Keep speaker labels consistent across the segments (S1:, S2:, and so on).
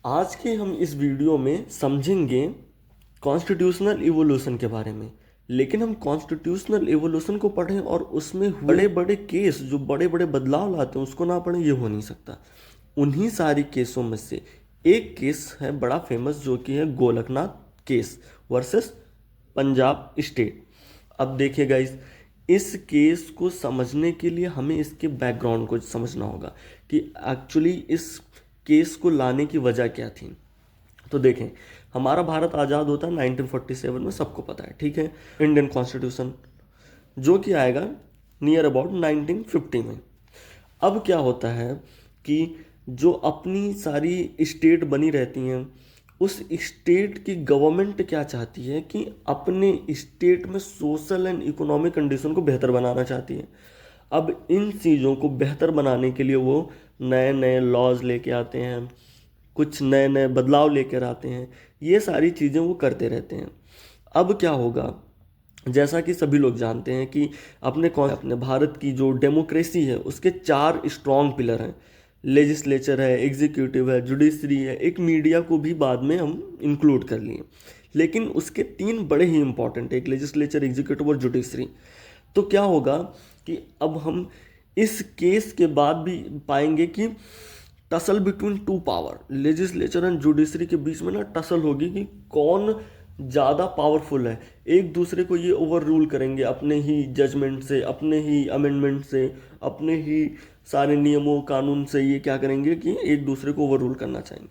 S1: आज के हम इस वीडियो में समझेंगे कॉन्स्टिट्यूशनल इवोल्यूशन के बारे में। लेकिन हम कॉन्स्टिट्यूशनल इवोल्यूशन को पढ़ें और उसमें बड़े बड़े केस जो बड़े बड़े बदलाव लाते हैं उसको ना पढ़ें, ये हो नहीं सकता। उन्हीं सारी केसों में से एक केस है बड़ा फेमस, जो कि है Golaknath case versus Punjab state. अब देखिए गाइस, इस केस को समझने के लिए हमें इसके बैकग्राउंड को समझना होगा कि एक्चुअली इस केस को लाने की वजह क्या थी। तो देखें, हमारा भारत आज़ाद होता है 1947 में, सबको पता है, ठीक है। इंडियन कॉन्स्टिट्यूशन जो कि आएगा नियर अबाउट 1950 में। अब क्या होता है कि जो अपनी सारी स्टेट बनी रहती हैं, उस स्टेट की गवर्नमेंट क्या चाहती है कि अपने स्टेट में सोशल एंड इकोनॉमिक कंडीशन को बेहतर बनाना चाहती है। अब इन चीज़ों को बेहतर बनाने के लिए वो नए नए लॉज लेके आते हैं, कुछ नए नए बदलाव लेकर आते हैं, ये सारी चीज़ें वो करते रहते हैं। अब क्या होगा, जैसा कि सभी लोग जानते हैं कि अपने भारत की जो डेमोक्रेसी है उसके चार स्ट्रॉन्ग पिलर हैं। लेजिस्लेचर है, एग्जीक्यूटिव है, जुडिशरी है, एक मीडिया को भी बाद में हम इंक्लूड कर लिए, लेकिन उसके तीन बड़े ही इंपॉर्टेंट है, एक लेजिस्लेचर, एग्जीक्यूटिव और जुडिशरी। तो क्या होगा कि अब हम इस केस के बाद भी पाएंगे कि tussle between two power, legislature and judiciary के बीच में ना टसल होगी कि कौन ज़्यादा पावरफुल है। एक दूसरे को ये ओवर रूल करेंगे अपने ही जजमेंट से, अपने ही अमेंडमेंट से, अपने ही सारे नियमों कानून से, ये क्या करेंगे कि एक दूसरे को ओवर रूल करना चाहेंगे।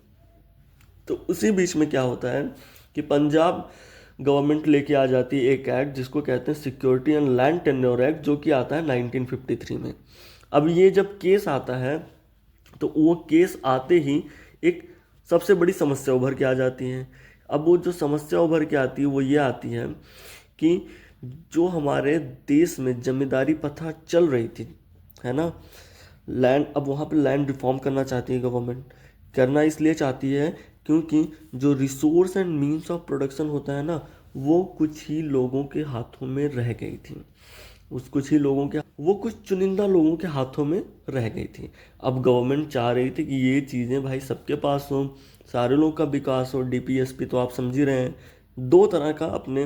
S1: तो उसी बीच में क्या होता है कि पंजाब गवर्नमेंट लेके आ जाती है एक एक्ट जिसको कहते हैं security and land tenure act, जो कि आता है 1953 में। अब ये जब केस आता है तो वो केस आते ही एक सबसे बड़ी समस्या उभर के आ जाती है। अब वो जो समस्या उभर के आती है वो ये आती है कि जो हमारे देश में जमींदारी प्रथा चल रही थी, है ना, लैंड, अब वहाँ पे लैंड रिफॉर्म करना चाहती है गवर्नमेंट। करना इसलिए चाहती है क्योंकि जो resource and means of production होता है ना, वो कुछ ही लोगों के हाथों में रह गई थी। उस कुछ ही लोगों के, वो कुछ चुनिंदा लोगों के हाथों में रह गई थी। अब गवर्नमेंट चाह रही थी कि ये चीज़ें भाई सबके पास हो, सारे लोगों का विकास हो। डीपीएसपी तो आप समझ ही रहे हैं, दो तरह का अपने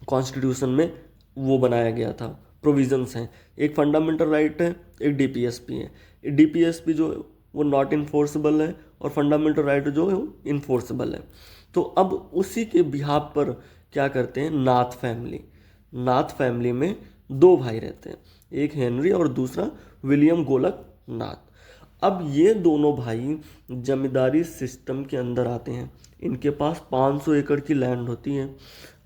S1: कॉन्स्टिट्यूशन में वो बनाया गया था, प्रोविजंस हैं। एक फंडामेंटल राइट है, एक डीपीएसपी है। डीपीएसपी जो है वो नॉट इन्फोर्सेबल है और फंडामेंटल राइट जो है वो इन्फोर्सेबल है। तो अब उसी के बिहाफ पर क्या करते हैं, नाथ फैमिली में दो भाई रहते हैं, एक हेनरी और दूसरा विलियम गोलक नाथ। अब ये दोनों भाई जमींदारी सिस्टम के अंदर आते हैं। इनके पास 500 एकड़ की लैंड होती है।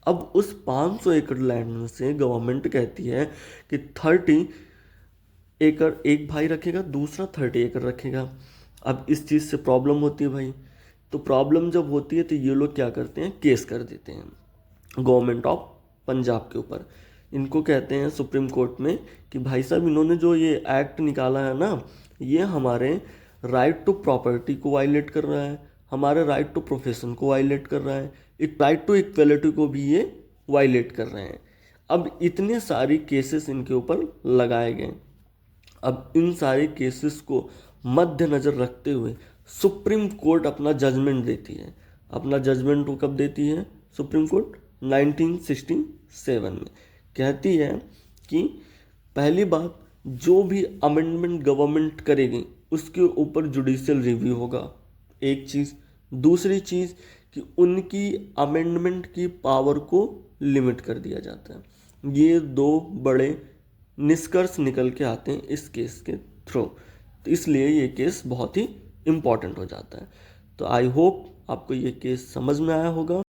S1: अब उस 500 एकड़ लैंड में से गवर्नमेंट कहती है कि 30 एकड़ एक भाई रखेगा, दूसरा 30 एकड़ रखेगा। अब इस चीज़ से प्रॉब्लम होती है भाई। तो प्रॉब्लम जब होती है तो ये लोग क्या करते हैं, केस कर देते हैं गवर्नमेंट ऑफ पंजाब के ऊपर। इनको कहते हैं सुप्रीम कोर्ट में कि भाई साहब, इन्होंने जो ये एक्ट निकाला है ना, ये हमारे राइट टू प्रॉपर्टी को वायलेट कर रहा है, हमारे राइट टू प्रोफेशन को वायलेट कर रहा है, एक राइट टू इक्वलिटी को भी ये वायलेट कर रहे हैं। अब इतने सारी केसेस इनके ऊपर लगाए गए। अब इन सारे केसेस को मद्देनज़र रखते हुए सुप्रीम कोर्ट अपना जजमेंट देती है। अपना जजमेंट वो कब देती है सुप्रीम कोर्ट, 1967 में। कहती है कि पहली बात, जो भी अमेंडमेंट गवर्नमेंट करेगी उसके ऊपर जुडिशियल रिव्यू होगा, एक चीज़। दूसरी चीज़ कि उनकी अमेंडमेंट की पावर को लिमिट कर दिया जाता है। ये दो बड़े निष्कर्ष निकल के आते हैं इस केस के थ्रू। तो इसलिए ये केस बहुत ही इम्पॉर्टेंट हो जाता है। तो आई होप आपको ये केस समझ में आया होगा।